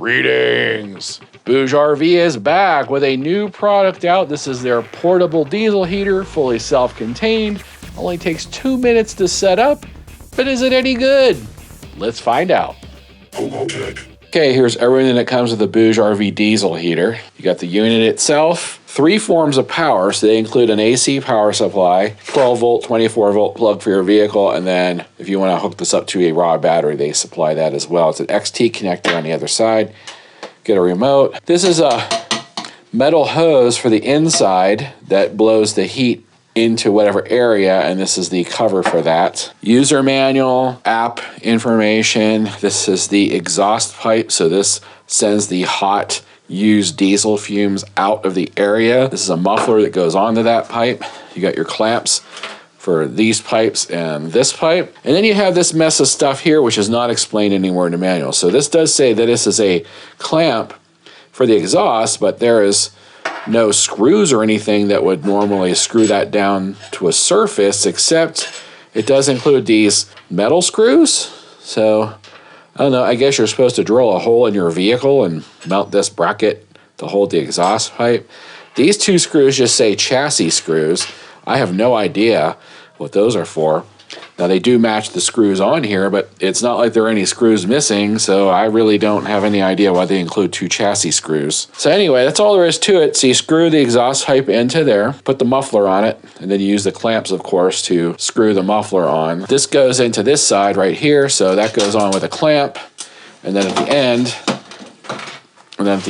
Greetings! BougeRV is back with a new product out. This is their portable diesel heater, fully self-contained. Only takes 2 minutes to set up, but is it any good? Let's find out. HOBOTECH. Okay, here's everything that comes with the BougeRV diesel heater. You got the unit itself, 3 forms of power, so they include an AC power supply, 12 volt, 24 volt plug for your vehicle, and then if you want to hook this up to a raw battery, they supply that as well. It's an XT connector on the other side. Get a remote. This is a metal hose for the inside that blows the heat into whatever area, and this is the cover for that. User manual, app information. This is the exhaust pipe, so this sends the hot used diesel fumes out of the area. This is a muffler that goes onto that pipe. You got your clamps for these pipes and this pipe. And then you have this mess of stuff here, which is not explained anywhere in the manual. So this does say that this is a clamp for the exhaust, but there is no screws or anything that would normally screw that down to a surface, except it does include these metal screws. So I don't know, I guess you're supposed to drill a hole in your vehicle and mount this bracket to hold the exhaust pipe. These 2 screws just say chassis screws. I have no idea what those are for. Now they do match the screws on here, but it's not like there are any screws missing, so I really don't have any idea why they include 2 chassis screws. So anyway, that's all there is to it. So you screw the exhaust pipe into there, put the muffler on it, and then you use the clamps, of course, to screw the muffler on. This goes into this side right here, so that goes on with a clamp, and then at the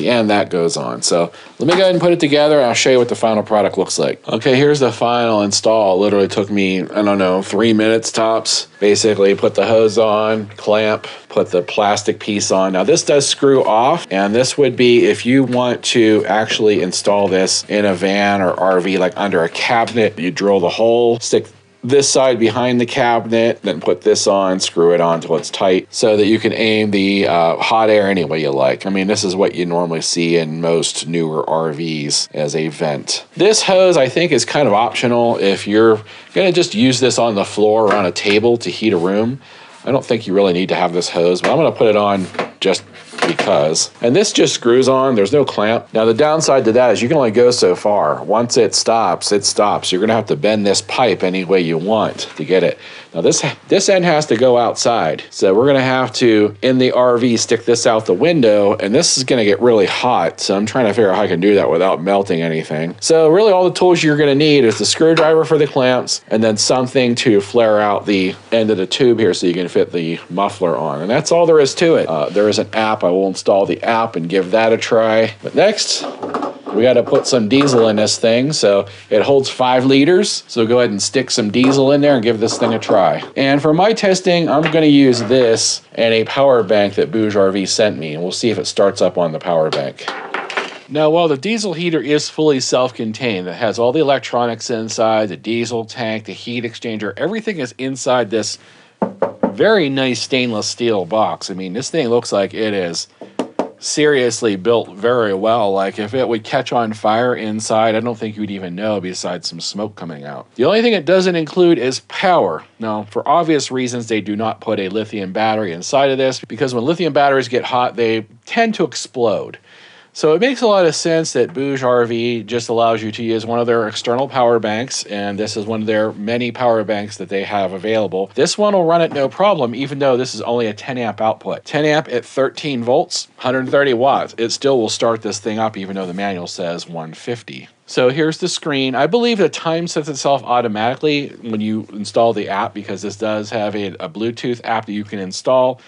end, that goes on. So let me go ahead and put it together and I'll show you what the final product looks like. Okay, here's the final install. It literally took me, I don't know, 3 minutes tops. Basically put the hose on, clamp, put the plastic piece on. Now this does screw off, and this would be if you want to actually install this in a van or RV, like under a cabinet. You drill the hole, stick this side behind the cabinet, then put this on, screw it on till it's tight so that you can aim the hot air any way you like. I mean, this is what you normally see in most newer RVs as a vent. This hose, I think, is kind of optional if you're gonna just use this on the floor or on a table to heat a room. I don't think you really need to have this hose, but I'm gonna put it on just because. And this just screws on, there's no clamp. Now the downside to that is you can only go so far. Once it stops, it stops. You're gonna have to bend this pipe any way you want to get it. Now this end has to go outside. So we're gonna have to, in the RV, stick this out the window, and this is gonna get really hot. So I'm trying to figure out how I can do that without melting anything. So really all the tools you're gonna need is the screwdriver for the clamps, and then something to flare out the end of the tube here so you can fit the muffler on. And that's all there is to it. There is an app. I will install the app and give that a try. But next, we got to put some diesel in this thing. So it holds 5 liters. So go ahead and stick some diesel in there and give this thing a try. And for my testing, I'm going to use this and a power bank that BougeRV sent me. And we'll see if it starts up on the power bank. Now, while the diesel heater is fully self-contained, it has all the electronics inside, the diesel tank, the heat exchanger, everything is inside this very nice stainless steel box. I mean, this thing looks like it is seriously built very well. Like if it would catch on fire inside, I don't think you'd even know besides some smoke coming out. The only thing it doesn't include is power. Now, for obvious reasons, they do not put a lithium battery inside of this because when lithium batteries get hot, they tend to explode. So it makes a lot of sense that BougeRV just allows you to use one of their external power banks, and this is one of their many power banks that they have available. This one will run it no problem, even though this is only a 10 amp output. 10 amp at 13 volts, 130 watts. It still will start this thing up, even though the manual says 150. So here's the screen. I believe the time sets itself automatically when you install the app because this does have a Bluetooth app that you can install.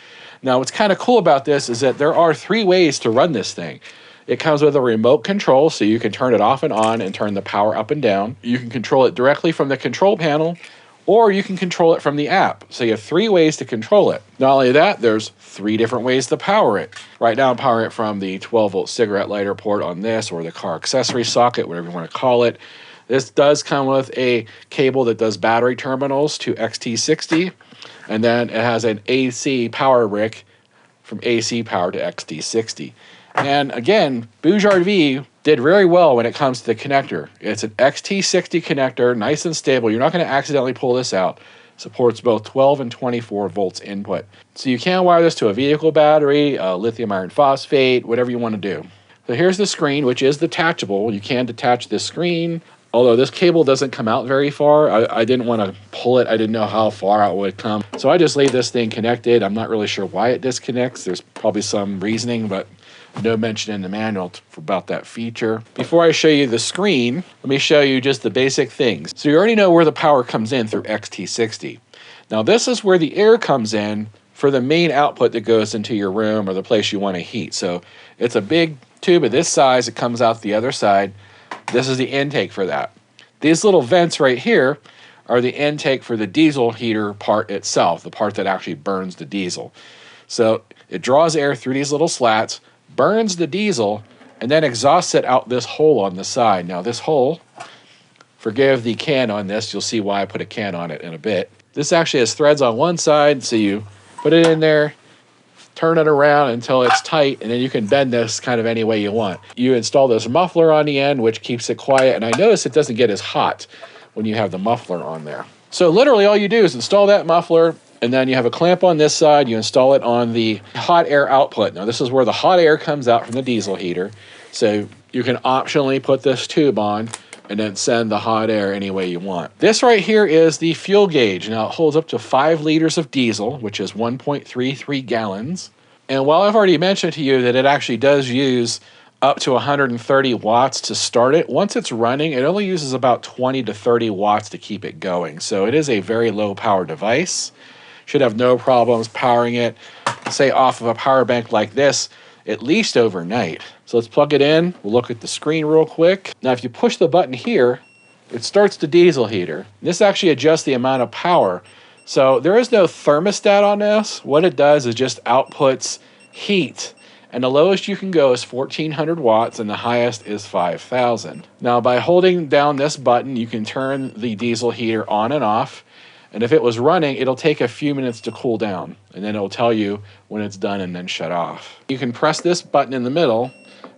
Now, what's kind of cool about this is that there are 3 ways to run this thing. It comes with a remote control, so you can turn it off and on and turn the power up and down. You can control it directly from the control panel, or you can control it from the app. So you have 3 ways to control it. Not only that, there's 3 different ways to power it. Right now I'm powering it from the 12-volt cigarette lighter port on this, or the car accessory socket, whatever you want to call it. This does come with a cable that does battery terminals to XT60, and then it has an AC power brick from AC power to XT60. And again, BougeRV did very well when it comes to the connector. It's an XT60 connector, nice and stable. You're not going to accidentally pull this out. Supports both 12 and 24 volts input. So you can wire this to a vehicle battery, lithium iron phosphate, whatever you want to do. So here's the screen, which is detachable. You can detach this screen. Although this cable doesn't come out very far, I didn't want to pull it. I didn't know how far out it would come. So I just leave this thing connected. I'm not really sure why it disconnects. There's probably some reasoning, but no mention in the manual about that feature. Before I show you the screen, let me show you just the basic things. So you already know where the power comes in through XT60. Now this is where the air comes in for the main output that goes into your room or the place you want to heat. So it's a big tube of this size. It comes out the other side. This is the intake for that. These little vents right here are the intake for the diesel heater part itself, the part that actually burns the diesel. So it draws air through these little slats, burns the diesel, and then exhausts it out this hole on the side. Now this hole, forgive the can on this, you'll see why I put a can on it in a bit. This actually has threads on one side, so you put it in there, turn it around until it's tight, and then you can bend this kind of any way you want. You install this muffler on the end, which keeps it quiet, and I notice it doesn't get as hot when you have the muffler on there. So literally all you do is install that muffler, and then you have a clamp on this side. You install it on the hot air output. Now this is where the hot air comes out from the diesel heater. So you can optionally put this tube on and then send the hot air any way you want. This right here is the fuel gauge. Now it holds up to 5 liters of diesel, which is 1.33 gallons. And while I've already mentioned to you that it actually does use up to 130 watts to start it, once it's running, it only uses about 20 to 30 watts to keep it going. So it is a very low power device. Should have no problems powering it, say off of a power bank like this, at least overnight. So let's plug it in. We'll look at the screen real quick. Now if you push the button here, it starts the diesel heater. This actually adjusts the amount of power. So there is no thermostat on this. What it does is just outputs heat. And the lowest you can go is 1400 watts and the highest is 5000. Now by holding down this button, you can turn the diesel heater on and off. And if it was running, it'll take a few minutes to cool down, and then it'll tell you when it's done and then shut off. You can press this button in the middle,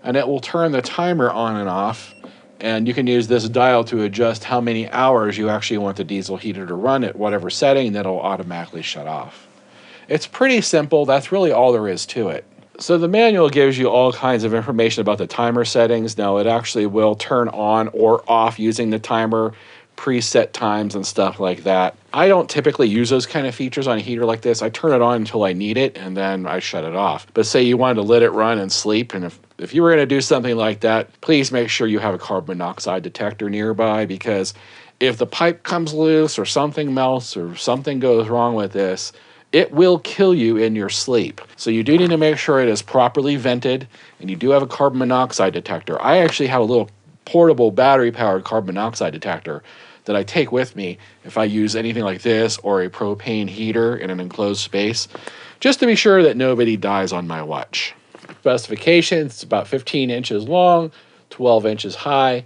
and it will turn the timer on and off, and you can use this dial to adjust how many hours you actually want the diesel heater to run at whatever setting, and it'll automatically shut off. It's pretty simple. That's really all there is to it. So the manual gives you all kinds of information about the timer settings. Now it actually will turn on or off using the timer, preset times and stuff like that. I don't typically use those kind of features on a heater like this. I turn it on until I need it and then I shut it off. But say you wanted to let it run and sleep, and if you were going to do something like that, please make sure you have a carbon monoxide detector nearby, because if the pipe comes loose or something melts or something goes wrong with this, it will kill you in your sleep. So you do need to make sure it is properly vented, and you do have a carbon monoxide detector. I actually have a little portable battery-powered carbon monoxide detector that I take with me if I use anything like this or a propane heater in an enclosed space, just to be sure that nobody dies on my watch. Specifications, it's about 15 inches long, 12 inches high,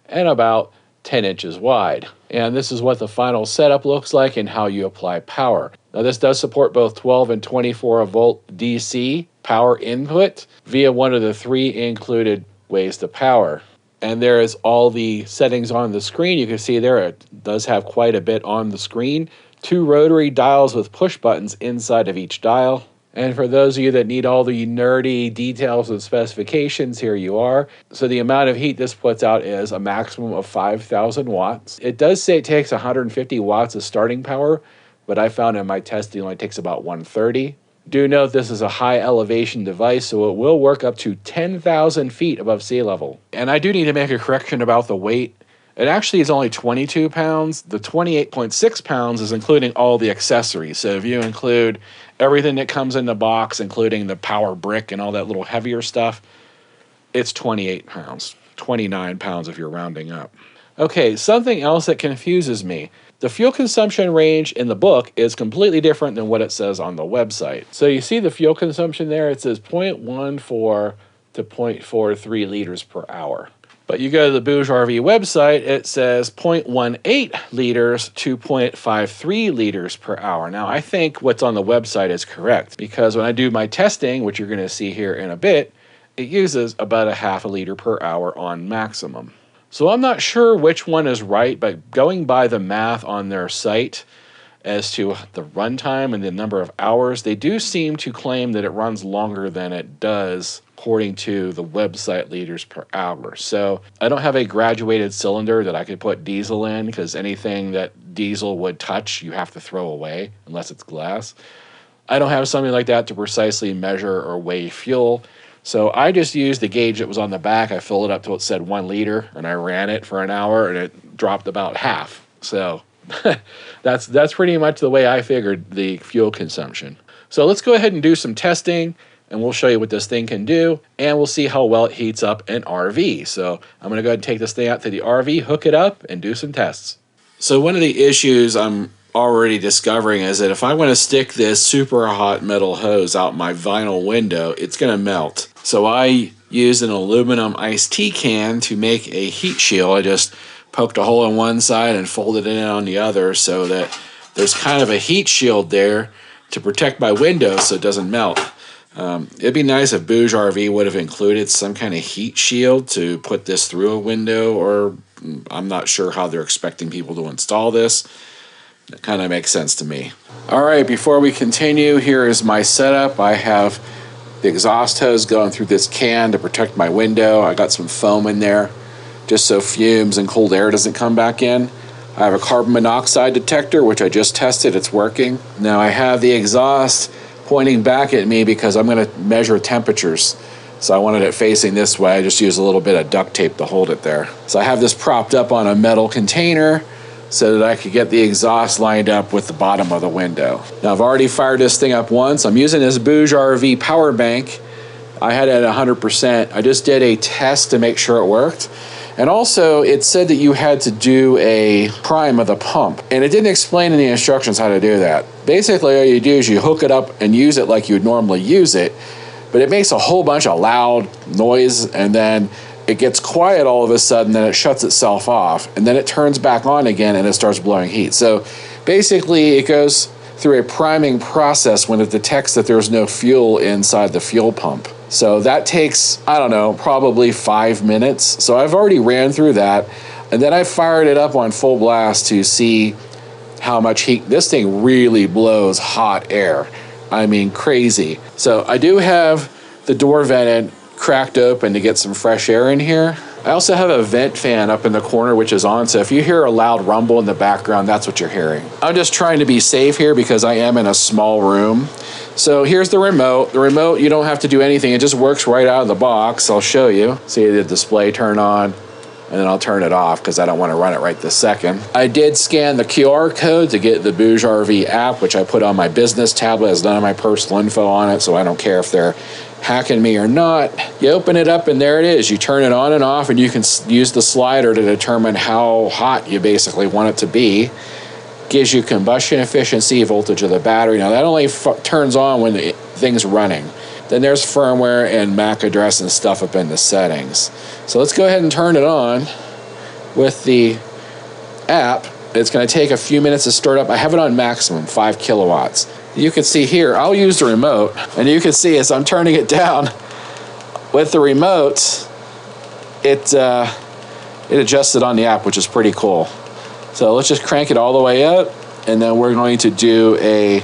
and about 10 inches wide. And this is what the final setup looks like and how you apply power. Now this does support both 12 and 24 volt DC power input via one of the 3 included ways to power. And there is all the settings on the screen. You can see there it does have quite a bit on the screen. 2 rotary dials with push buttons inside of each dial. And for those of you that need all the nerdy details and specifications, here you are. So the amount of heat this puts out is a maximum of 5,000 watts. It does say it takes 150 watts of starting power, but I found in my testing it only takes about 130. Do note this is a high elevation device, so it will work up to 10,000 feet above sea level. And I do need to make a correction about the weight. It actually is only 22 pounds. The 28.6 pounds is including all the accessories. So if you include everything that comes in the box, including the power brick and all that little heavier stuff, it's 28 pounds, 29 pounds if you're rounding up. Okay, something else that confuses me. The fuel consumption range in the book is completely different than what it says on the website. So you see the fuel consumption there, it says 0.14 to 0.43 liters per hour. But you go to the BougeRV website, it says 0.18 liters to 0.53 liters per hour. Now, I think what's on the website is correct, because when I do my testing, which you're going to see here in a bit, it uses about 0.5 liter per hour on maximum. So I'm not sure which one is right, but going by the math on their site, as to the runtime and the number of hours. They do seem to claim that it runs longer than it does according to the website liters per hour. So I don't have a graduated cylinder that I could put diesel in, because anything that diesel would touch, you have to throw away unless it's glass. I don't have something like that to precisely measure or weigh fuel. So I just used the gauge that was on the back. I filled it up till it said 1 liter, and I ran it for an hour, and it dropped about half. So that's pretty much the way I figured the fuel consumption. So let's go ahead and do some testing, and we'll show you what this thing can do, and we'll see how well it heats up an RV. So I'm going to go ahead and take this thing out to the RV, hook it up, and do some tests. So one of the issues I'm already discovering is that if I want to stick this super hot metal hose out my vinyl window, it's going to melt. So I used an aluminum iced tea can to make a heat shield. I just poked a hole in one side and folded it in on the other so that there's kind of a heat shield there to protect my window so it doesn't melt. It'd be nice if BougeRV would have included some kind of heat shield to put this through a window, or I'm not sure how they're expecting people to install this. It kind of makes sense to me. All right, before we continue, here is my setup. I have the exhaust hose going through this can to protect my window. I got some foam in there just so fumes and cold air doesn't come back in. I have a carbon monoxide detector, which I just tested. It's working. Now I have the exhaust pointing back at me because I'm going to measure temperatures. So I wanted it facing this way. I just used a little bit of duct tape to hold it there. So I have this propped up on a metal container so that I could get the exhaust lined up with the bottom of the window. Now I've already fired this thing up once. I'm using this BougeRV power bank. I had it at 100%. I just did a test to make sure it worked. And also it said that you had to do a prime of the pump. And it didn't explain in the instructions how to do that. Basically all you do is you hook it up and use it like you would normally use it, but it makes a whole bunch of loud noise, and then it gets quiet all of a sudden, then it shuts itself off, and then it turns back on again and it starts blowing heat. So basically it goes through a priming process when it detects that there's no fuel inside the fuel pump. So that takes, I don't know, probably 5 minutes. So I've already ran through that, and then I fired it up on full blast to see how much heat. This thing really blows hot air. I mean, crazy. So I do have the door vented cracked open to get some fresh air in here. I also have a vent fan up in the corner which is on, so if you hear a loud rumble in the background, that's what you're hearing. I'm just trying to be safe here because I am in a small room. So here's the remote. The remote, you don't have to do anything. It just works right out of the box. I'll show you. See the display turn on, and then I'll turn it off because I don't want to run it right this second. I did scan the QR code to get the BougeRV app, which I put on my business tablet. It has none of my personal info on it, so I don't care if they're hacking me or not. You open it up and there it is. You turn it on and off, and you can use the slider to determine how hot you basically want it to be. Gives you combustion efficiency, voltage of the battery. Now that only turns on when the thing's running. Then there's firmware and MAC address and stuff up in the settings. So let's go ahead and turn it on with the app. It's going to take a few minutes to start up. I have it on maximum, 5 kilowatts. You can see here, I'll use the remote, and you can see as I'm turning it down with the remote, it adjusted on the app, which is pretty cool. So let's just crank it all the way up, and then we're going to do a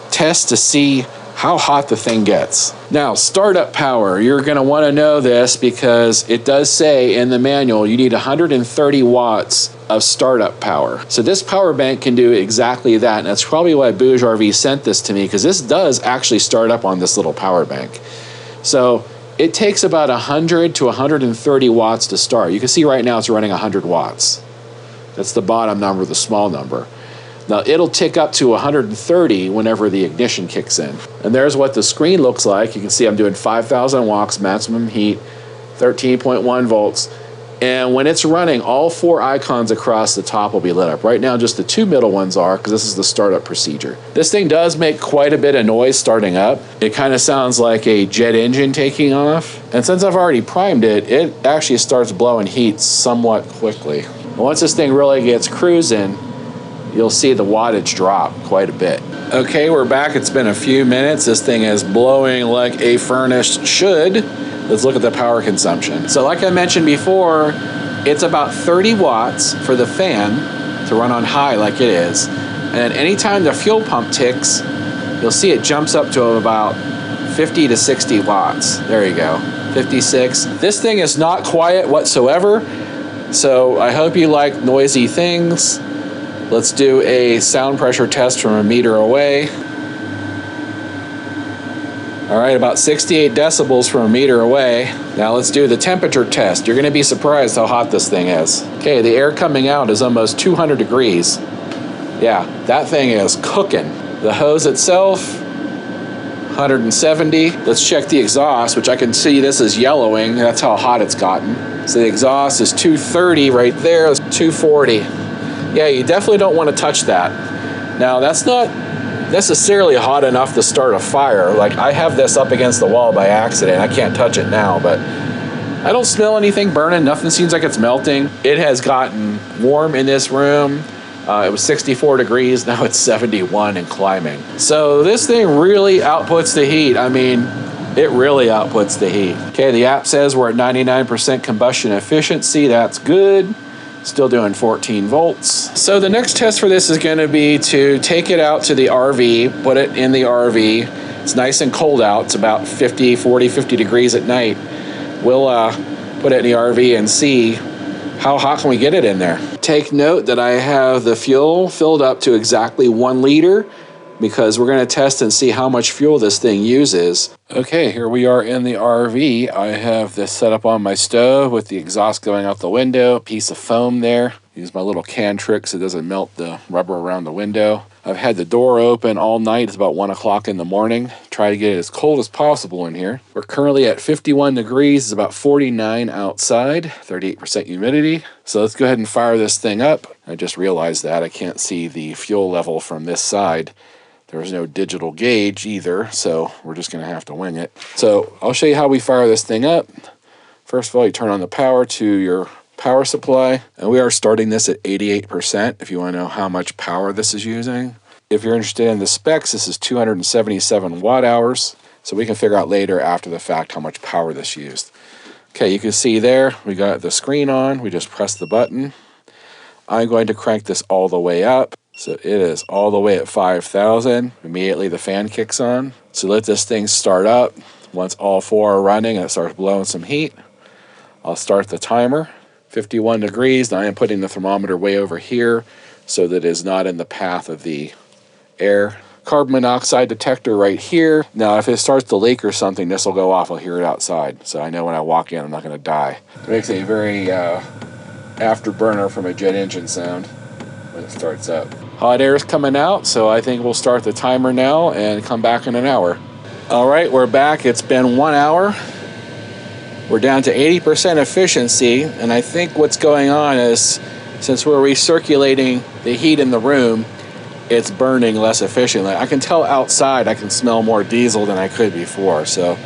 test to see how hot the thing gets. Now, startup power, you're going to want to know this because it does say in the manual you need 130 watts of startup power. So this power bank can do exactly that, and that's probably why BougeRV sent this to me, because this does actually start up on this little power bank. So it takes about 100 to 130 watts to start. You can see right now it's running 100 watts. That's the bottom number, the small number. Now it'll tick up to 130 whenever the ignition kicks in. And there's what the screen looks like. You can see I'm doing 5,000 watts, maximum heat, 13.1 volts. And when it's running, all 4 icons across the top will be lit up. Right now, just the 2 middle ones are, because this is the startup procedure. This thing does make quite a bit of noise starting up. It kind of sounds like a jet engine taking off. And since I've already primed it, it actually starts blowing heat somewhat quickly. Once this thing really gets cruising, you'll see the wattage drop quite a bit. Okay, we're back. It's been a few minutes. This thing is blowing like a furnace should. Let's look at the power consumption. So like I mentioned before, it's about 30 watts for the fan to run on high like it is. And anytime the fuel pump ticks, you'll see it jumps up to about 50 to 60 watts. There you go, 56. This thing is not quiet whatsoever, so I hope you like noisy things. Let's do a sound pressure test from a meter away. All right, about 68 decibels from a meter away. Now let's do the temperature test. You're gonna be surprised how hot this thing is. Okay, the air coming out is almost 200 degrees. Yeah, that thing is cooking. The hose itself, 170. Let's check the exhaust, which I can see this is yellowing. That's how hot it's gotten. So the exhaust is 230 right there, it's 240. Yeah, you definitely don't want to touch that. Now, that's not necessarily hot enough to start a fire. Like, I have this up against the wall by accident. I can't touch it now, but I don't smell anything burning. Nothing seems like it's melting. It has gotten warm in this room. It was 64 degrees, now it's 71 and climbing. So this thing really outputs the heat. I mean, it really outputs the heat. Okay, the app says we're at 99% combustion efficiency. That's good. Still doing 14 volts. So the next test for this is gonna be to take it out to the RV, put it in the RV. It's nice and cold out. It's about 50 degrees at night. We'll put it in the RV and see how hot can we get it in there. Take note that I have the fuel filled up to exactly 1 liter because we're gonna test and see how much fuel this thing uses. Okay, here we are in the RV. I have this set up on my stove with the exhaust going out the window, a piece of foam there. Use my little can trick so it doesn't melt the rubber around the window. I've had the door open all night. It's about 1 o'clock in the morning. Try to get it as cold as possible in here. We're currently at 51 degrees. It's about 49 outside, 38% humidity. So let's go ahead and fire this thing up. I just realized that I can't see the fuel level from this side. There's no digital gauge either, so we're just gonna have to wing it. So I'll show you how we fire this thing up. First of all, you turn on the power to your power supply, and we are starting this at 88% if you want to know how much power this is using. If you're interested in the specs, this is 277 watt hours, so we can figure out later after the fact how much power this used. Okay, you can see there, we got the screen on, we just press the button. I'm going to crank this all the way up. So it is all the way at 5,000. Immediately the fan kicks on. So let this thing start up. Once all 4 are running and it starts blowing some heat, I'll start the timer. 51 degrees. Now I am putting the thermometer way over here so that it is not in the path of the air. Carbon monoxide detector right here. Now if it starts to leak or something, this will go off. I'll hear it outside. So I know when I walk in, I'm not going to die. It makes a very afterburner from a jet engine sound when it starts up. Hot air is coming out, so I think we'll start the timer now and come back in an hour. All right, we're back. It's been 1 hour. We're down to 80% efficiency, and I think what's going on is since we're recirculating the heat in the room, it's burning less efficiently. I can tell outside I can smell more diesel than I could before, so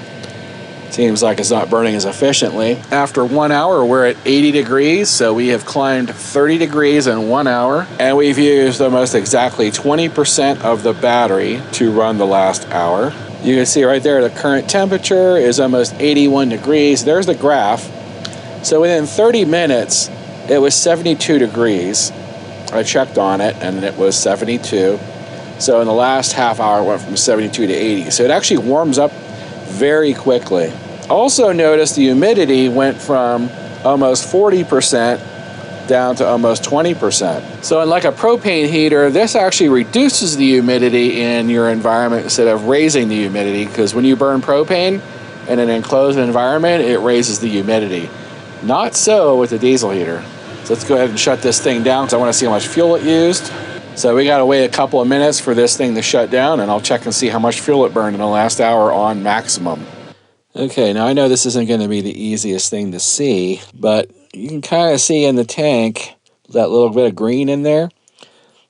it seems like it's not burning as efficiently. After 1 hour, we're at 80 degrees, so we have climbed 30 degrees in 1 hour, and we've used almost exactly 20% of the battery to run the last hour. You can see right there the current temperature is almost 81 degrees. There's the graph. So within 30 minutes, it was 72 degrees. I checked on it and it was 72. So in the last half hour, it went from 72 to 80. So it actually warms up very quickly. Also notice the humidity went from almost 40% down to almost 20%. So unlike a propane heater, this actually reduces the humidity in your environment instead of raising the humidity, because when you burn propane in an enclosed environment, it raises the humidity. Not so with the diesel heater. So let's go ahead and shut this thing down because I want to see how much fuel it used. So we got to wait a couple of minutes for this thing to shut down, and I'll check and see how much fuel it burned in the last hour on maximum. Okay, now I know this isn't going to be the easiest thing to see, but you can kind of see in the tank that little bit of green in there.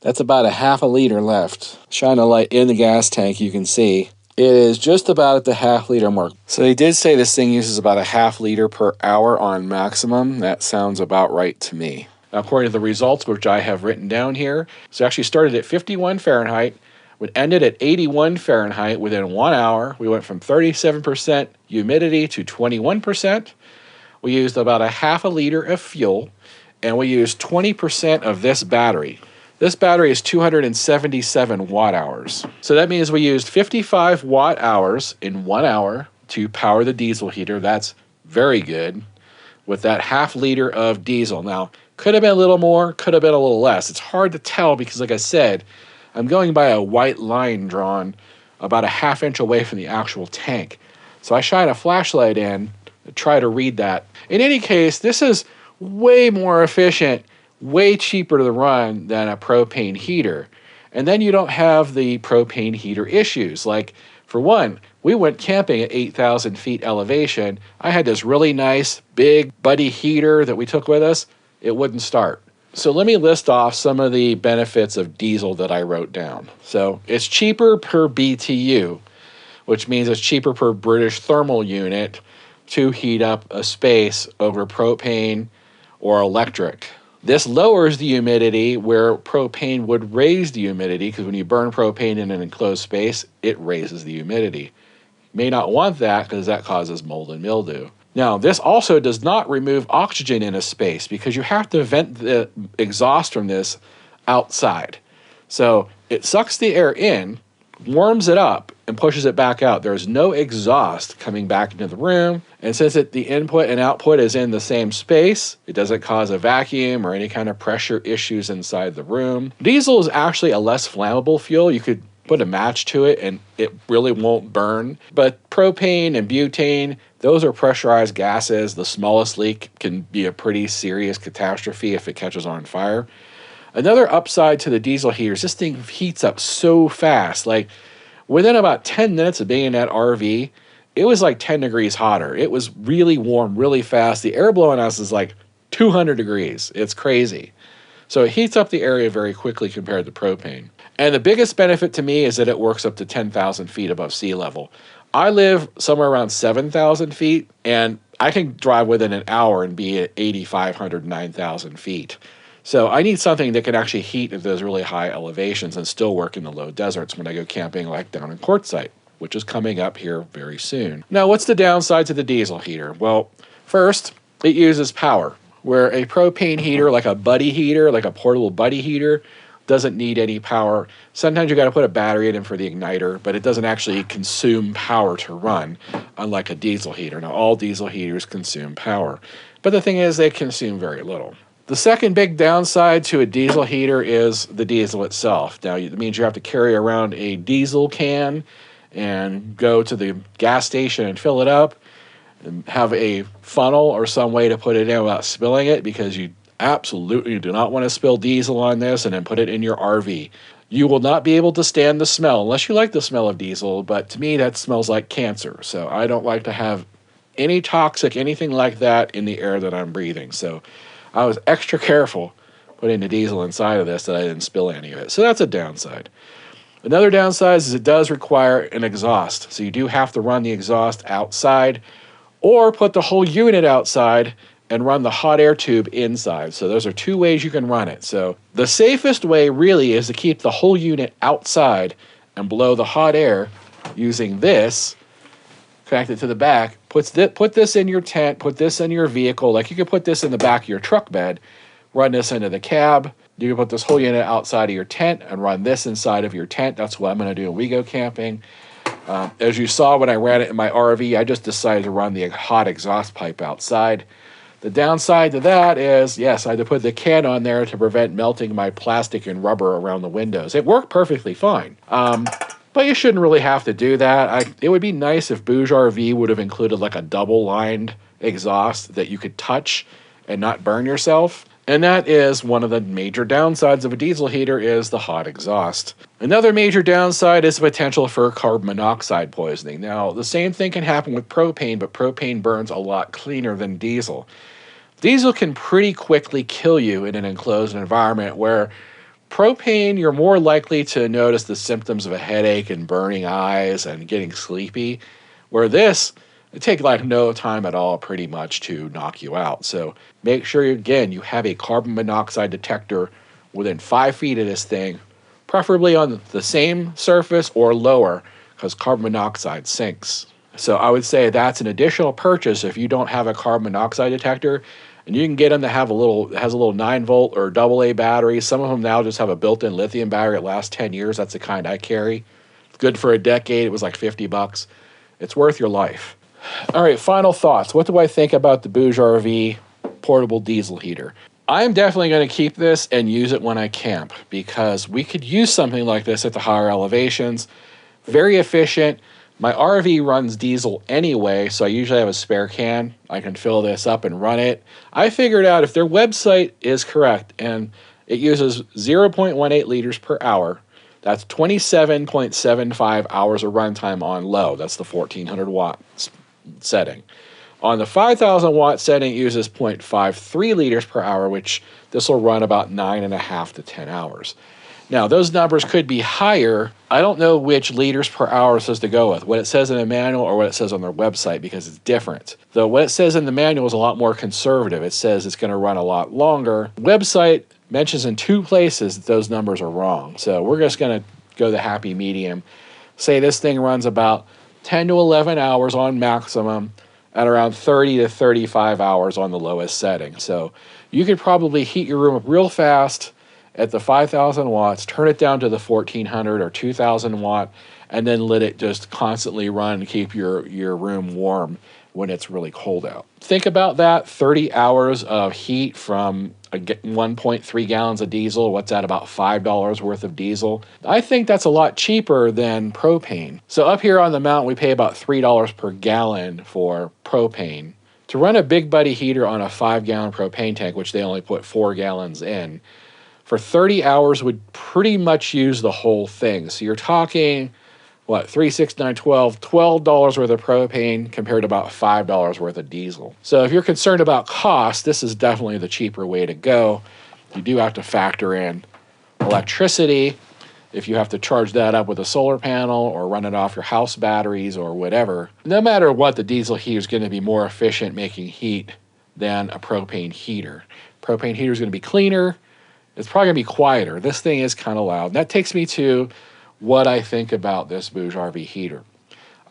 That's about a half a liter left. Shine a light in the gas tank, you can see it is just about at the half-liter mark. So they did say this thing uses about a half liter per hour on maximum. That sounds about right to me. Now, according to the results, which I have written down here, so it actually started at 51 Fahrenheit, it ended at 81 Fahrenheit within 1 hour. We went from 37% humidity to 21%. We used about a half a liter of fuel, and we used 20% of this battery. This battery is 277 watt hours. So that means we used 55 watt hours in 1 hour to power the diesel heater. That's very good with that ½ liter of diesel. Now, could have been a little more, could have been a little less. It's hard to tell because, like I said, I'm going by a white line drawn about a ½ inch away from the actual tank. So I shine a flashlight in to try to read that. In any case, this is way more efficient, way cheaper to run than a propane heater. And then you don't have the propane heater issues. Like, for one, we went camping at 8,000 feet elevation. I had this really nice big buddy heater that we took with us. It wouldn't start. So let me list off some of the benefits of diesel that I wrote down. So it's cheaper per BTU, which means it's cheaper per British thermal unit to heat up a space over propane or electric. This lowers the humidity where propane would raise the humidity, because when you burn propane in an enclosed space, it raises the humidity. You may not want that because that causes mold and mildew. Now, this also does not remove oxygen in a space because you have to vent the exhaust from this outside. So it sucks the air in, warms it up, and pushes it back out. There's no exhaust coming back into the room. And since the input and output is in the same space, it doesn't cause a vacuum or any kind of pressure issues inside the room. Diesel is actually a less flammable fuel. You could put a match to it and it really won't burn. But propane and butane, those are pressurized gases. The smallest leak can be a pretty serious catastrophe if it catches on fire. Another upside to the diesel heaters, this thing heats up so fast. Like, within about 10 minutes of being in that RV, it was like 10 degrees hotter. It was really warm, really fast. The air blowing us is like 200 degrees. It's crazy. So it heats up the area very quickly compared to propane. And the biggest benefit to me is that it works up to 10,000 feet above sea level. I live somewhere around 7,000 feet, and I can drive within an hour and be at 8,500, 9,000 feet. So I need something that can actually heat at those really high elevations and still work in the low deserts when I go camping, like down in Quartzsite, which is coming up here very soon. Now, what's the downside to the diesel heater? Well, first, it uses power, where a propane heater, like a buddy heater, like a portable buddy heater, doesn't need any power. Sometimes you got to put a battery in for the igniter, but it doesn't actually consume power to run, unlike a diesel heater. Now, all diesel heaters consume power, but the thing is they consume very little. The second big downside to a diesel heater is the diesel itself. Now, it means you have to carry around a diesel can and go to the gas station and fill it up, and have a funnel or some way to put it in without spilling it, because you absolutely do not want to spill diesel on this and then put it in your RV. You will not be able to stand the smell unless you like the smell of diesel, but to me that smells like cancer. So I don't like to have any toxic, anything like that in the air that I'm breathing. So I was extra careful putting the diesel inside of this that I didn't spill any of it. So that's a downside. Another downside is it does require an exhaust. So you do have to run the exhaust outside or put the whole unit outside and run the hot air tube inside. So those are two ways you can run it. So the safest way really is to keep the whole unit outside and blow the hot air using this, connect it to the back, put this in your tent, put this in your vehicle. Like, you could put this in the back of your truck bed, run this into the cab. You can put this whole unit outside of your tent and run this inside of your tent. That's what I'm going to do when we go camping. As you saw when I ran it in my RV, I just decided to run the hot exhaust pipe outside. The downside to that is, yes, I had to put the can on there to prevent melting my plastic and rubber around the windows. It worked perfectly fine. But you shouldn't really have to do that. It would be nice if BougeRV would have included like a double-lined exhaust that you could touch and not burn yourself. And that is one of the major downsides of a diesel heater, is the hot exhaust. Another major downside is the potential for carbon monoxide poisoning. Now, the same thing can happen with propane, but propane burns a lot cleaner than diesel. Diesel can pretty quickly kill you in an enclosed environment, where propane, you're more likely to notice the symptoms of a headache and burning eyes and getting sleepy, where this, it takes like no time at all pretty much to knock you out. So make sure, again, you have a carbon monoxide detector within 5 feet of this thing, preferably on the same surface or lower, because carbon monoxide sinks So I would say that's an additional purchase if you don't have a carbon monoxide detector. And you can get them to have has a little 9-volt or AA battery. Some of them now just have a built-in lithium battery. It lasts 10 years. That's the kind I carry. It's good for a decade. It was like 50 bucks. It's worth your life. All right, final thoughts. What do I think about the BougeRV portable diesel heater? I'm definitely going to keep this and use it when I camp because we could use something like this at the higher elevations. Very efficient. My RV runs diesel anyway, so I usually have a spare can. I can fill this up and run it. I figured out if their website is correct and it uses 0.18 liters per hour, that's 27.75 hours of runtime on low. That's the 1400 watt setting. On the 5000 watt setting, it uses 0.53 liters per hour, which this will run about 9.5 to 10 hours. Now, those numbers could be higher. I don't know which liters per hour it says to go with, what it says in the manual or what it says on their website, because it's different. Though what it says in the manual is a lot more conservative. It says it's going to run a lot longer. Website mentions in 2 places that those numbers are wrong. So we're just going to go the happy medium. Say this thing runs about 10 to 11 hours on maximum at around 30 to 35 hours on the lowest setting. So you could probably heat your room up real fast at the 5000 watts, turn it down to the 1400 or 2000 watt, and then let it just constantly run to keep your room warm when it's really cold out. Think about that, 30 hours of heat from 1.3 gallons of diesel. What's that, about $5 worth of diesel? I think that's a lot cheaper than propane. So up here on the mountain, we pay about $3 per gallon for propane. To run a Big Buddy heater on a 5-gallon propane tank, which they only put 4 gallons in, for 30 hours would pretty much use the whole thing. So you're talking, what, 3, 6, 9, 12, $12 worth of propane compared to about $5 worth of diesel. So if you're concerned about cost, this is definitely the cheaper way to go. You do have to factor in electricity. If you have to charge that up with a solar panel or run it off your house batteries or whatever, no matter what, the diesel heater is going to be more efficient making heat than a propane heater. Propane heater is going to be cleaner. It's probably going to be quieter. This thing is kind of loud. That takes me to what I think about this BougeRV heater.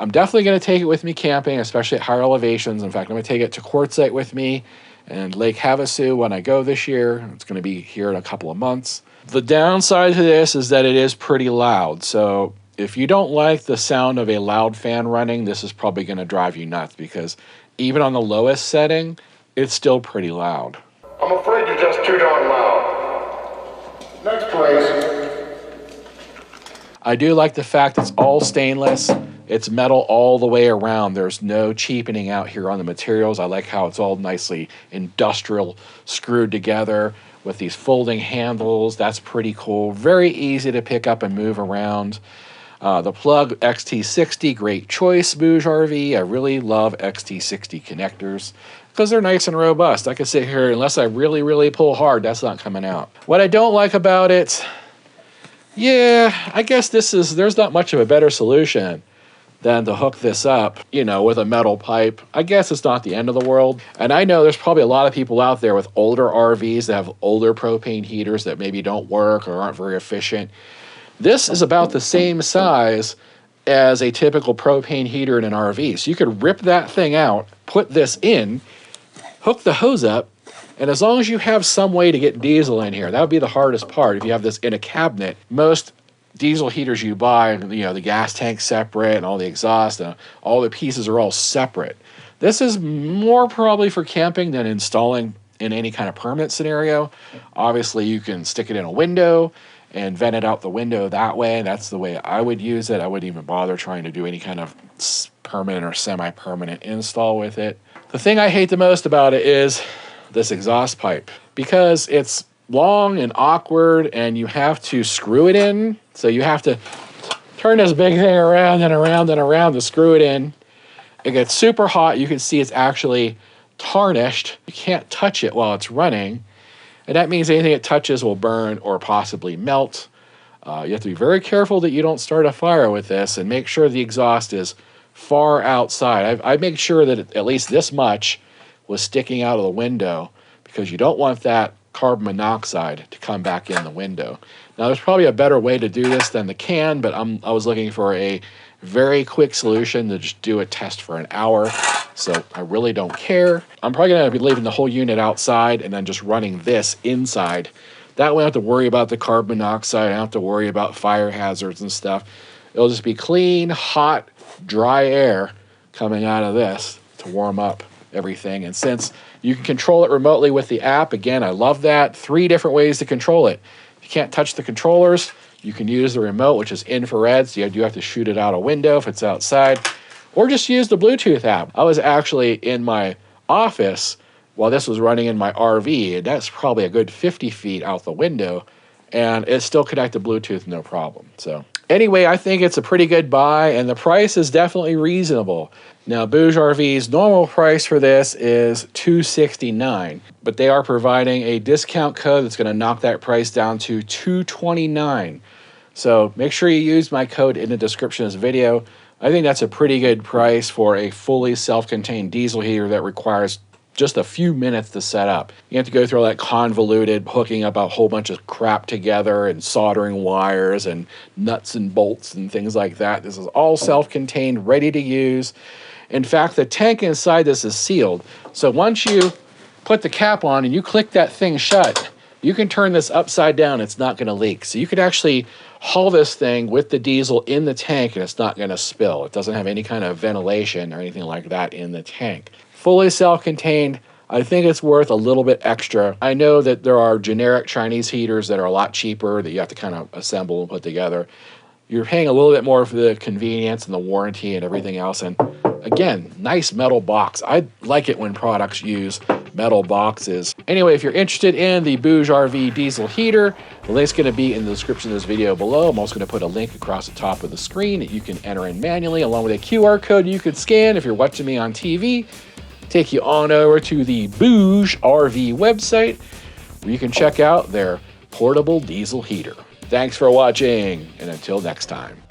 I'm definitely going to take it with me camping, especially at higher elevations. In fact, I'm going to take it to Quartzsite with me and Lake Havasu when I go this year. It's going to be here in a couple of months. The downside to this is that it is pretty loud. So if you don't like the sound of a loud fan running, this is probably going to drive you nuts because even on the lowest setting, it's still pretty loud. I'm afraid you're just too darn loud. Next, please. I do like the fact it's all stainless. It's metal all the way around. There's no cheapening out here on the materials. I like how it's all nicely industrial screwed together with these folding handles. That's pretty cool. Very easy to pick up and move around. The plug XT60, great choice, BougeRV. I really love XT60 connectors because they're nice and robust. I could sit here, unless I really, really pull hard, that's not coming out. What I don't like about it, yeah, I guess there's not much of a better solution than to hook this up, with a metal pipe. I guess it's not the end of the world. And I know there's probably a lot of people out there with older RVs that have older propane heaters that maybe don't work or aren't very efficient. This is about the same size as a typical propane heater in an RV. So you could rip that thing out, put this in, hook the hose up, and as long as you have some way to get diesel in here, that would be the hardest part. If you have this in a cabinet, most diesel heaters you buy, the gas tank separate and all the exhaust and all the pieces are all separate. This is more probably for camping than installing in any kind of permanent scenario. Obviously, you can stick it in a window and vent it out the window that way. That's the way I would use it. I wouldn't even bother trying to do any kind of permanent or semi-permanent install with it. The thing I hate the most about it is this exhaust pipe, because it's long and awkward and you have to screw it in. So you have to turn this big thing around and around and around to screw it in. It gets super hot. You can see it's actually tarnished. You can't touch it while it's running. And that means anything it touches will burn or possibly melt. You have to be very careful that you don't start a fire with this and make sure the exhaust is far outside. I make sure that at least this much was sticking out of the window because you don't want that carbon monoxide to come back in the window. Now, there's probably a better way to do this than the can, but I was looking for a very quick solution to just do a test for an hour. So I really don't care. I'm probably gonna be leaving the whole unit outside and then just running this inside. That way I don't have to worry about the carbon monoxide. I don't have to worry about fire hazards and stuff. It'll just be clean, hot, dry air coming out of this to warm up everything. And since you can control it remotely with the app, again, I love that. 3 different ways to control it. If you can't touch the controllers, you can use the remote, which is infrared, so you do have to shoot it out a window if it's outside, or just use the Bluetooth app. I was actually in my office while this was running in my RV, and that's probably a good 50 feet out the window, and it's still connected Bluetooth, no problem. So anyway, I think it's a pretty good buy, and the price is definitely reasonable. Now, BougeRV's normal price for this is $269, but they are providing a discount code that's going to knock that price down to $229. So make sure you use my code in the description of this video. I think that's a pretty good price for a fully self-contained diesel heater that requires just a few minutes to set up. You have to go through all that convoluted hooking up a whole bunch of crap together and soldering wires and nuts and bolts and things like that. This is all self-contained, ready to use. In fact, the tank inside this is sealed. So once you put the cap on and you click that thing shut, you can turn this upside down. It's not going to leak. So you could actually haul this thing with the diesel in the tank and it's not going to spill. It doesn't have any kind of ventilation or anything like that in the tank. Fully self-contained. I think it's worth a little bit extra. I know that there are generic Chinese heaters that are a lot cheaper that you have to kind of assemble and put together. You're paying a little bit more for the convenience and the warranty and everything else. And again, nice metal box. I like it when products use metal boxes. Anyway, if you're interested in the BougeRV diesel heater, the link's going to be in the description of this video below. I'm also going to put a link across the top of the screen that you can enter in manually, along with a QR code you could scan if you're watching me on TV. Take you on over to the BougeRV website, where you can check out their portable diesel heater. Thanks for watching, and until next time.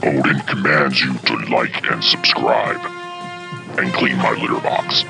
Odin commands you to like and subscribe, and clean my litter box.